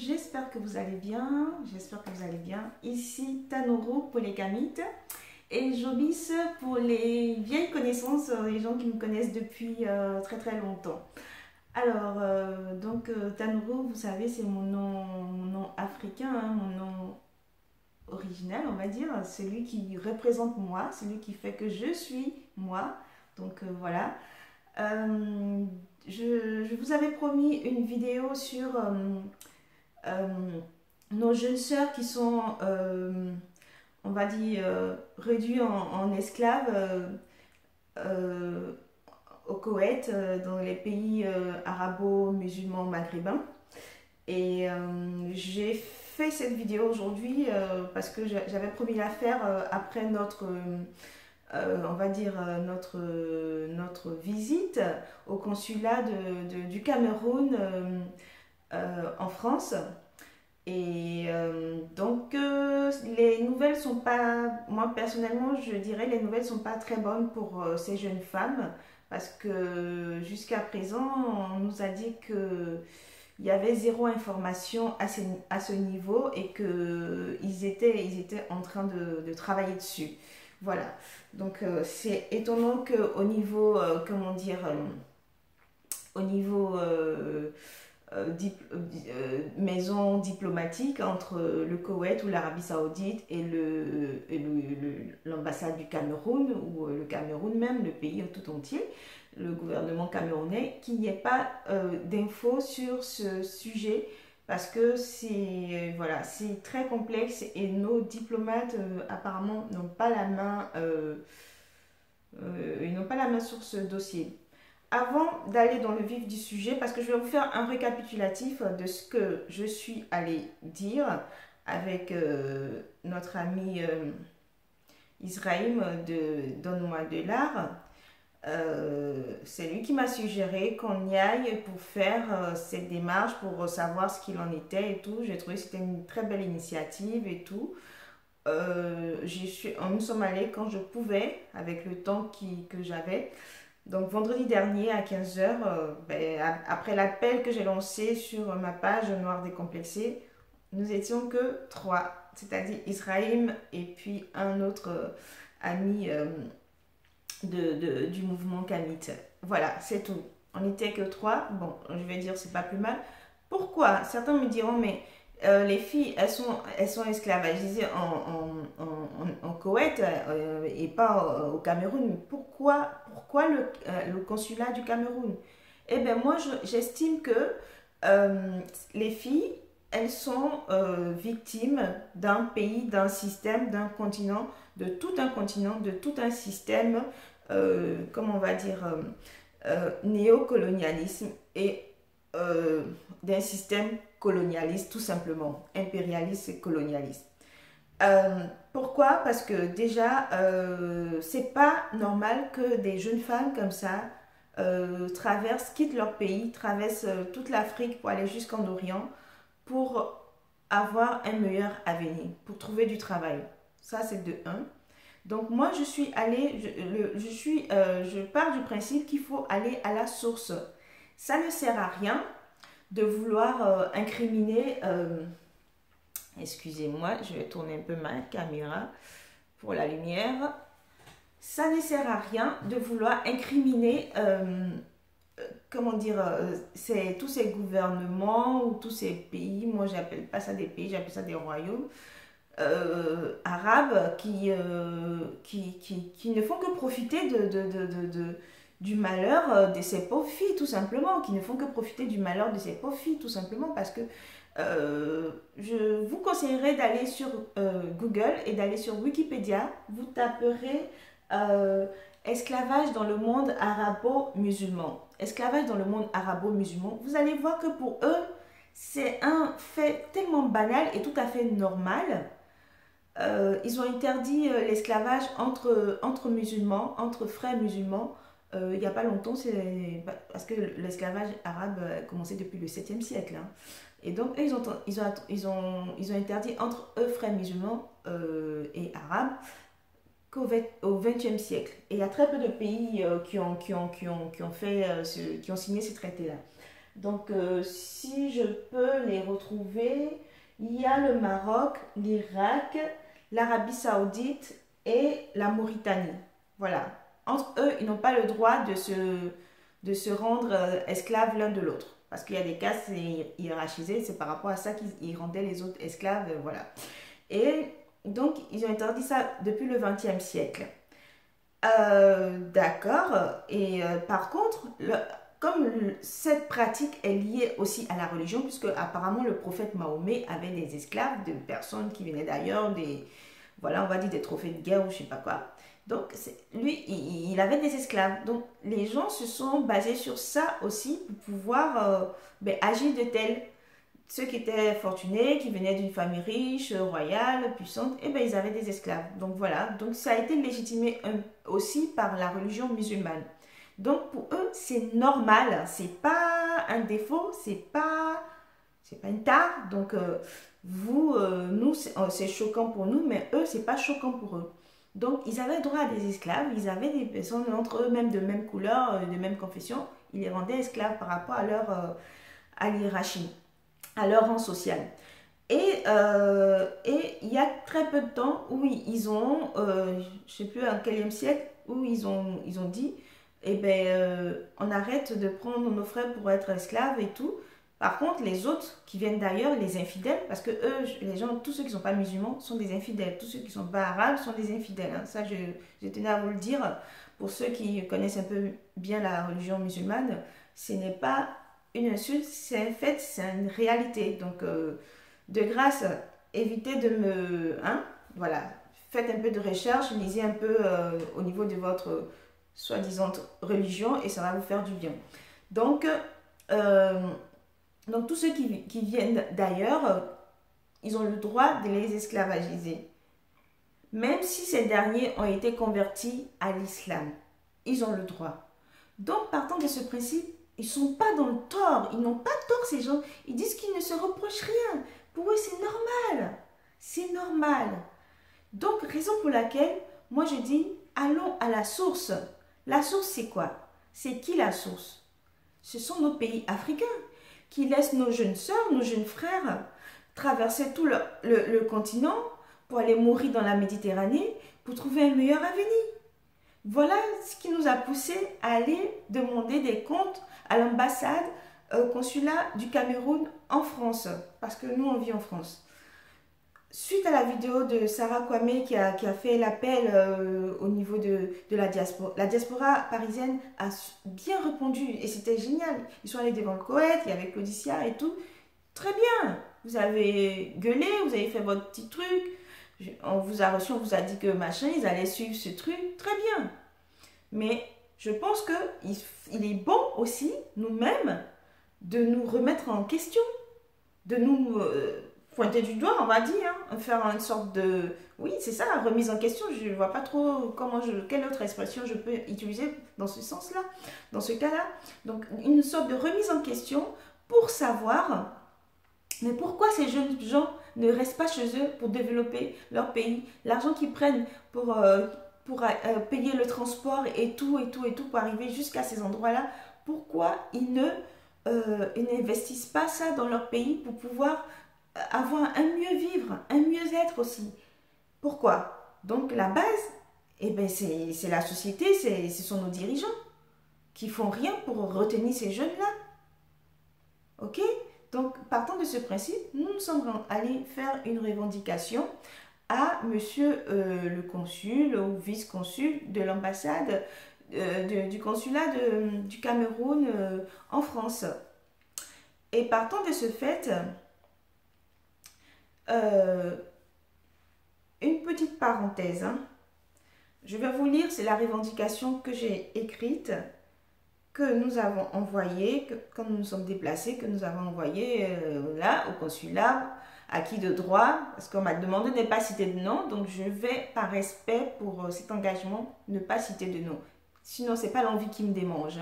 j'espère que vous allez bien, Ici Tanoro pour les Kamites et Jobis pour les vieilles connaissances, les gens qui me connaissent depuis très très longtemps. Alors, Tanoro, vous savez, c'est mon nom africain, hein, mon nom original, on va dire, celui qui représente moi, celui qui fait que je suis moi. Voilà. Euh, je vous avais promis une vidéo sur euh, nos jeunes sœurs qui sont, on va dire, réduites en esclaves euh, au Koweït, dans les pays arabo-musulmans maghrébins. Et j'ai fait cette vidéo aujourd'hui parce que j'avais promis la faire après on va dire, notre visite au consulat du Cameroun en France. Et les nouvelles sont pas, moi personnellement, je dirais, les nouvelles sont pas très bonnes pour ces jeunes femmes parce que jusqu'à présent, on nous a dit que il y avait zéro information à ce niveau et qu'ils étaient en train de travailler dessus. Voilà. C'est étonnant qu'au niveau, comment dire, au niveau maison diplomatique entre le Koweït ou l'Arabie Saoudite et l'ambassade du Cameroun ou le Cameroun même, le pays tout entier, le gouvernement camerounais, qu'il n'y ait pas d'infos sur ce sujet parce que voilà, c'est très complexe et nos diplomates apparemment n'ont pas la main ils n'ont pas la main sur ce dossier. Avant d'aller dans le vif du sujet, parce que je vais vous faire un récapitulatif de ce que je suis allée dire avec notre ami Israël de Donne-moi de l'art. C'est lui qui m'a suggéré qu'on y aille pour faire cette démarche, pour savoir ce qu'il en était et tout. J'ai trouvé que c'était une très belle initiative et tout. Nous sommes allés quand je pouvais, avec le temps que j'avais. Donc vendredi dernier à 15 heures, après l'appel que j'ai lancé sur ma page Noir décomplexé, nous étions que trois, c'est-à-dire Israël et puis un autre ami du mouvement Kamite. Voilà, c'est tout. On n'était que trois. Bon, je vais dire c'est pas plus mal. Pourquoi? Certains me diront mais les filles, elles sont esclavagisées en Koweït et pas au Cameroun. Pourquoi le consulat du Cameroun? Eh bien, moi, j'estime que les filles, elles sont victimes d'un pays, d'un système, d'un continent, de tout un système, comment on va dire, néocolonialisme et d'un système colonialiste, tout simplement, impérialiste et colonialiste. Pourquoi? Parce que déjà, c'est pas normal que des jeunes femmes comme ça quittent leur pays, traversent toute l'Afrique pour aller jusqu'en Orient pour avoir un meilleur avenir, pour trouver du travail. Ça, c'est de un. Donc moi, je suis allée, je pars du principe qu'il faut aller à la source. Ça ne sert à rien de vouloir incriminer, excusez-moi, je vais tourner un peu ma caméra pour la lumière. Ça ne sert à rien de vouloir incriminer, comment dire, tous ces gouvernements ou tous ces pays, moi j'appelle pas ça des pays, j'appelle ça des royaumes, arabes qui ne font que profiter du malheur de ces pauvres filles, tout simplement, qui ne font que profiter du malheur de ces pauvres filles, tout simplement, parce que je vous conseillerais d'aller sur Google et d'aller sur Wikipédia. Vous taperez esclavage dans le monde arabo-musulman. Esclavage dans le monde arabo-musulman. Vous allez voir que pour eux, c'est un fait tellement banal et tout à fait normal. Ils ont interdit l'esclavage entre musulmans, entre frères musulmans. Il n'y a pas longtemps, parce que l'esclavage arabe a commencé depuis le 7e siècle. Hein. Et donc, eux, ils ont interdit entre eux, frères musulmans et arabes, qu'au 20e siècle. Et il y a très peu de pays qui ont signé ces traités-là. Donc, si je peux les retrouver, il y a le Maroc, l'Irak, l'Arabie Saoudite et la Mauritanie. Voilà. Entre eux, ils n'ont pas le droit de se rendre esclaves l'un de l'autre. Parce qu'il y a des cas, c'est hiérarchisé, c'est par rapport à ça qu'ils rendaient les autres esclaves, voilà. Et donc, ils ont interdit ça depuis le XXe siècle. D'accord. Et par contre, comme cette pratique est liée aussi à la religion, puisque apparemment le prophète Mahomet avait des esclaves, de personnes qui venaient d'ailleurs, des, voilà, on va dire des trophées de guerre ou je sais pas quoi. Donc, lui, il avait des esclaves. Donc, les gens se sont basés sur ça aussi pour pouvoir ben, agir de tel. Ceux qui étaient fortunés, qui venaient d'une famille riche, royale, puissante, eh ben, ils avaient des esclaves. Donc voilà, donc ça a été légitimé aussi par la religion musulmane. Donc pour eux, c'est normal, c'est pas un défaut, c'est pas une tare. Donc nous, c'est choquant pour nous, mais eux, c'est pas choquant pour eux. Donc ils avaient droit à des esclaves, ils avaient des personnes entre eux, même de même couleur, de même confession, ils les rendaient esclaves par rapport à leur à l'hiérarchie, à leur rang social. Et il y a très peu de temps où ils ont, je sais plus en quel siècle, où ils ont dit, eh ben, on arrête de prendre nos frères pour être esclaves et tout. Par contre, les autres qui viennent d'ailleurs, les infidèles, parce que eux, les gens, tous ceux qui ne sont pas musulmans sont des infidèles, tous ceux qui ne sont pas arabes sont des infidèles. Hein. Ça, je tenais à vous le dire. Pour ceux qui connaissent un peu bien la religion musulmane, ce n'est pas une insulte, c'est un fait, c'est une réalité. Donc, de grâce, évitez de me... Hein, voilà, faites un peu de recherche, lisez un peu au niveau de votre soi-disant religion et ça va vous faire du bien. Donc, euh, donc tous ceux qui viennent d'ailleurs, ils ont le droit de les esclavagiser. Même si ces derniers ont été convertis à l'islam, ils ont le droit. Donc, partant de ce principe, ils ne sont pas dans le tort. Ils n'ont pas tort, ces gens. Ils disent qu'ils ne se reprochent rien. Pour eux, c'est normal. C'est normal. Donc, raison pour laquelle, moi, je dis, allons à la source. La source, c'est quoi? C'est qui la source? Ce sont nos pays africains qui laissent nos jeunes sœurs, nos jeunes frères traverser tout le continent pour aller mourir dans la Méditerranée pour trouver un meilleur avenir. Voilà ce qui nous a poussé à aller demander des comptes à l'ambassade, au consulat du Cameroun en France, parce que nous on vit en France. Suite à la vidéo de Sarah Kwame qui a fait l'appel au niveau de la diaspora parisienne a bien répondu et c'était génial. Ils sont allés devant le Koweït, il y avait Claudicia et tout. Très bien, vous avez gueulé, vous avez fait votre petit truc, on vous a reçu, on vous a dit que machin, ils allaient suivre ce truc, très bien. Mais je pense qu'il est bon aussi, nous-mêmes, de nous remettre en question, de nous pointer du doigt, on va dire, hein, faire une sorte de... Oui, c'est ça, remise en question, je ne vois pas trop quelle autre expression je peux utiliser dans ce sens-là, dans ce cas-là. Donc, une sorte de remise en question pour savoir... Mais pourquoi ces jeunes gens ne restent pas chez eux pour développer leur pays? L'argent qu'ils prennent pour payer le transport et tout pour arriver jusqu'à ces endroits-là, pourquoi ils n'investissent pas ça dans leur pays pour pouvoir avoir un mieux vivre, un mieux être aussi? Pourquoi? Donc la base, eh ben, c'est la société, ce sont nos dirigeants qui font rien pour retenir ces jeunes-là. Ok? Donc, partant de ce principe, nous sommes allés faire une revendication à monsieur le consul ou vice-consul de l'ambassade du consulat du Cameroun en France. Et partant de ce fait, une petite parenthèse, hein. Je vais vous lire, c'est la revendication que j'ai écrite, que nous avons envoyé, quand nous nous sommes déplacés, que nous avons envoyé là, au consulat, acquis de droit, parce qu'on m'a demandé de ne pas citer de nom, donc je vais, par respect pour cet engagement, ne pas citer de nom. Sinon, ce n'est pas l'envie qui me démange.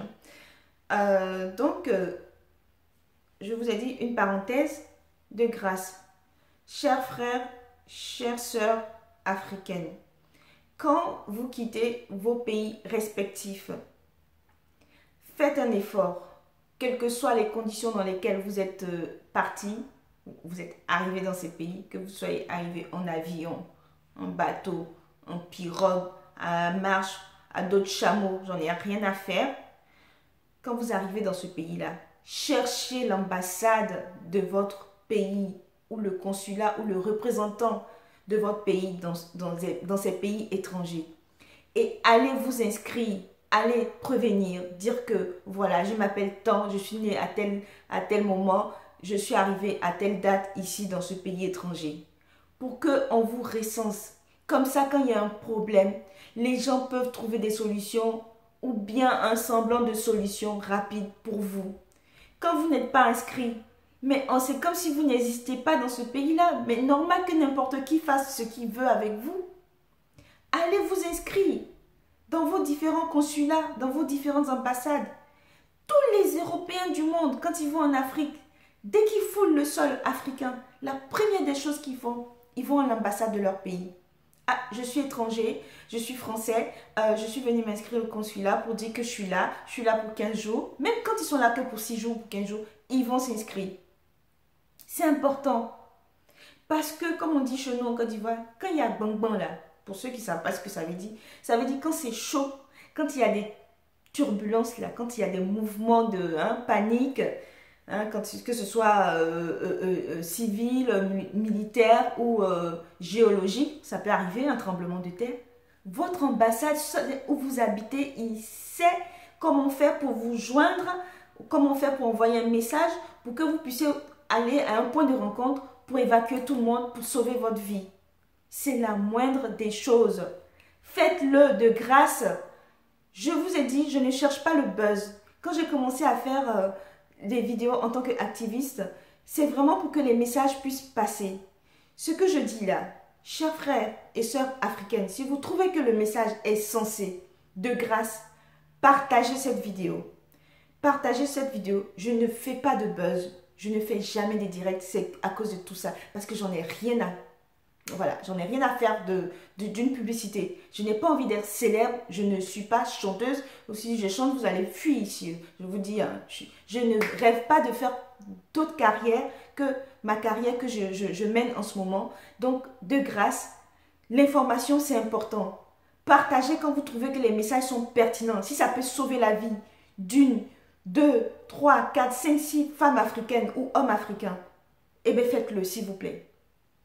Donc, je vous ai dit une parenthèse de grâce. Chers frères, chères sœurs africaines, quand vous quittez vos pays respectifs, faites un effort. quelles que soient les conditions dans lesquelles vous êtes parti, vous êtes arrivé dans ces pays, que vous soyez arrivé en avion, en bateau, en pirogue, à la marche, à d'autres chameaux, j'en ai rien à faire. Quand vous arrivez dans ce pays-là, cherchez l'ambassade de votre pays ou le consulat ou le représentant de votre pays dans ces pays étrangers. Et allez vous inscrire, allez prévenir, dire que voilà, je m'appelle tant, je suis né à tel moment, je suis arrivé à telle date ici dans ce pays étranger. Pour qu'on vous recense. Comme ça, quand il y a un problème, les gens peuvent trouver des solutions ou bien un semblant de solution rapide pour vous. Quand vous n'êtes pas inscrit, mais c'est comme si vous n'existez pas dans ce pays-là. Mais normal que n'importe qui fasse ce qu'il veut avec vous. Allez vous inscrire dans vos différents consulats, dans vos différentes ambassades. Tous les Européens du monde, quand ils vont en Afrique, dès qu'ils foulent le sol africain, la première des choses qu'ils font, ils vont à l'ambassade de leur pays. Ah, je suis étranger, je suis français, je suis venu m'inscrire au consulat pour dire que je suis là pour 15 jours. Même quand ils sont là que pour 6 jours, pour 15 jours, ils vont s'inscrire. C'est important. Parce que, comme on dit chez nous en Côte d'Ivoire, quand il y a bang-bang là, pour ceux qui ne savent pas ce que ça veut dire quand c'est chaud, quand il y a des turbulences là, quand il y a des mouvements de panique, que ce soit civil, militaire ou géologique, ça peut arriver, un tremblement de terre. Votre ambassade où vous habitez, il sait comment faire pour vous joindre, comment faire pour envoyer un message pour que vous puissiez aller à un point de rencontre pour évacuer tout le monde, pour sauver votre vie. C'est la moindre des choses. Faites-le de grâce. Je vous ai dit, je ne cherche pas le buzz. Quand j'ai commencé à faire des vidéos en tant qu'activiste, c'est vraiment pour que les messages puissent passer. Ce que je dis là, chers frères et sœurs africaines, si vous trouvez que le message est sensé, de grâce, partagez cette vidéo. Partagez cette vidéo. Je ne fais pas de buzz. Je ne fais jamais des directs. C'est à cause de tout ça. Parce que j'en ai rien à... Voilà, j'en ai rien à faire d'une publicité. Je n'ai pas envie d'être célèbre. Je ne suis pas chanteuse. Aussi, je chante, vous allez fuir ici. Je vous dis, je ne rêve pas de faire d'autres carrières que ma carrière que je mène en ce moment. Donc, de grâce, l'information, c'est important. Partagez quand vous trouvez que les messages sont pertinents. Si ça peut sauver la vie d'une, 2, 3, 4, 5, 6 femmes africaines ou hommes africains, eh bien faites-le s'il vous plaît.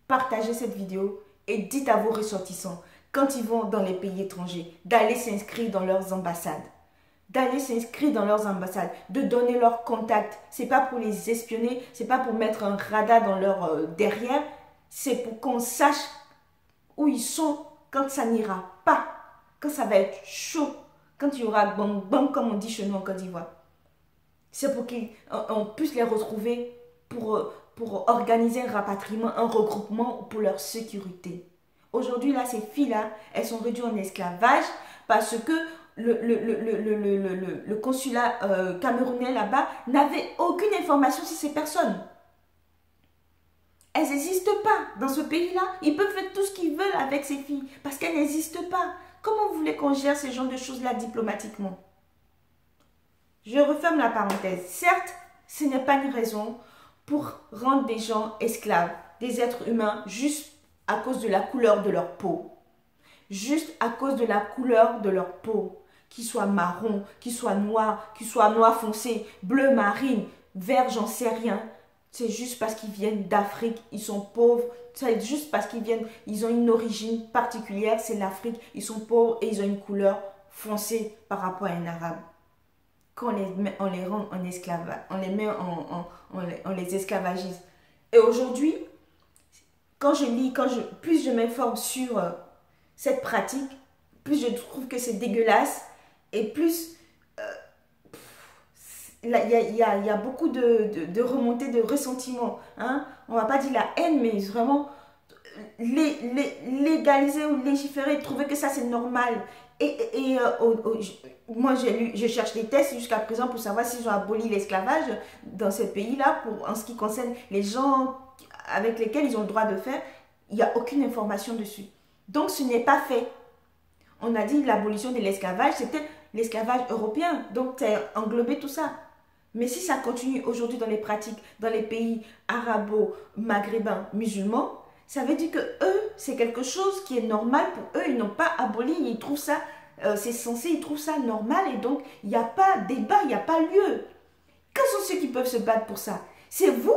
Partagez cette vidéo et dites à vos ressortissants, quand ils vont dans les pays étrangers, d'aller s'inscrire dans leurs ambassades. D'aller s'inscrire dans leurs ambassades, de donner leurs contacts. Ce n'est pas pour les espionner, ce n'est pas pour mettre un radar dans leur derrière, c'est pour qu'on sache où ils sont quand ça n'ira pas, quand ça va être chaud, quand il y aura bang bang comme on dit chez nous en Côte d'Ivoire. C'est pour qu'on puisse les retrouver pour organiser un rapatriement, un regroupement pour leur sécurité. Aujourd'hui, là, ces filles-là, elles sont réduites en esclavage parce que le consulat camerounais là-bas n'avait aucune information sur ces personnes. Elles n'existent pas dans ce pays-là. Ils peuvent faire tout ce qu'ils veulent avec ces filles parce qu'elles n'existent pas. Comment vous voulez qu'on gère ce genre de choses-là diplomatiquement? Je referme la parenthèse. Certes, ce n'est pas une raison pour rendre des gens esclaves, des êtres humains, juste à cause de la couleur de leur peau. Juste à cause de la couleur de leur peau. Qu'ils soient marron, qu'ils soient noirs foncé, bleu marine, vert, j'en sais rien. C'est juste parce qu'ils viennent d'Afrique, ils sont pauvres. C'est juste parce ils ont une origine particulière, c'est l'Afrique. Ils sont pauvres et ils ont une couleur foncée par rapport à un arabe. Quand on les rend en esclavage, on les esclavagise. Et aujourd'hui, quand je lis, plus je m'informe sur cette pratique, plus je trouve que c'est dégueulasse et plus il y a beaucoup de remontées de ressentiment. Hein? On ne va pas dire la haine, mais vraiment légaliser ou légiférer, trouver que ça c'est normal. Moi je cherche des tests jusqu'à présent pour savoir s'ils ont aboli l'esclavage dans ces pays-là en ce qui concerne les gens avec lesquels ils ont le droit de faire. Il n'y a aucune information dessus. Donc ce n'est pas fait. On a dit l'abolition de l'esclavage, c'était l'esclavage européen. Donc c'est englobé tout ça. Mais si ça continue aujourd'hui dans les pratiques, dans les pays arabo-maghrébins musulmans, ça veut dire que eux, c'est quelque chose qui est normal pour eux. Ils n'ont pas aboli, ils trouvent ça, c'est censé, ils trouvent ça normal. Et donc, il n'y a pas débat, il n'y a pas lieu. Quels sont ceux qui peuvent se battre pour ça? C'est vous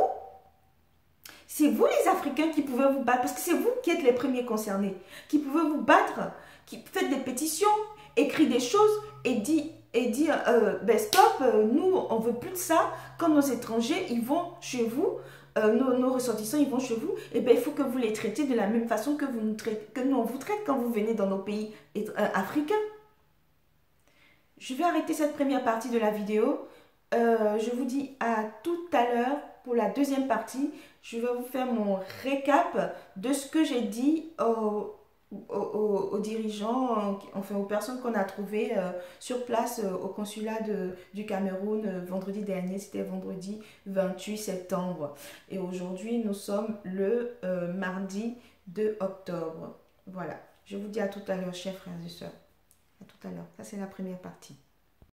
les Africains qui pouvez vous battre, parce que c'est vous qui êtes les premiers concernés, qui pouvez vous battre, qui faites des pétitions, écrire des choses et dire ben stop, nous on veut plus de ça, quand nos étrangers ils vont chez vous, nos ressortissants ils vont chez vous, et ben il faut que vous les traitez de la même façon que, que nous on vous traite quand vous venez dans nos pays africains. Je vais arrêter cette première partie de la vidéo. Je vous dis à tout à l'heure pour la deuxième partie. Je vais vous faire mon récap de ce que j'ai dit aux dirigeants, enfin aux personnes qu'on a trouvées sur place au consulat du Cameroun vendredi dernier. C'était vendredi 28 septembre. Et aujourd'hui, nous sommes le mardi 2 octobre. Voilà. Je vous dis à tout à l'heure, chers frères et sœurs. À tout à l'heure. Ça, c'est la première partie.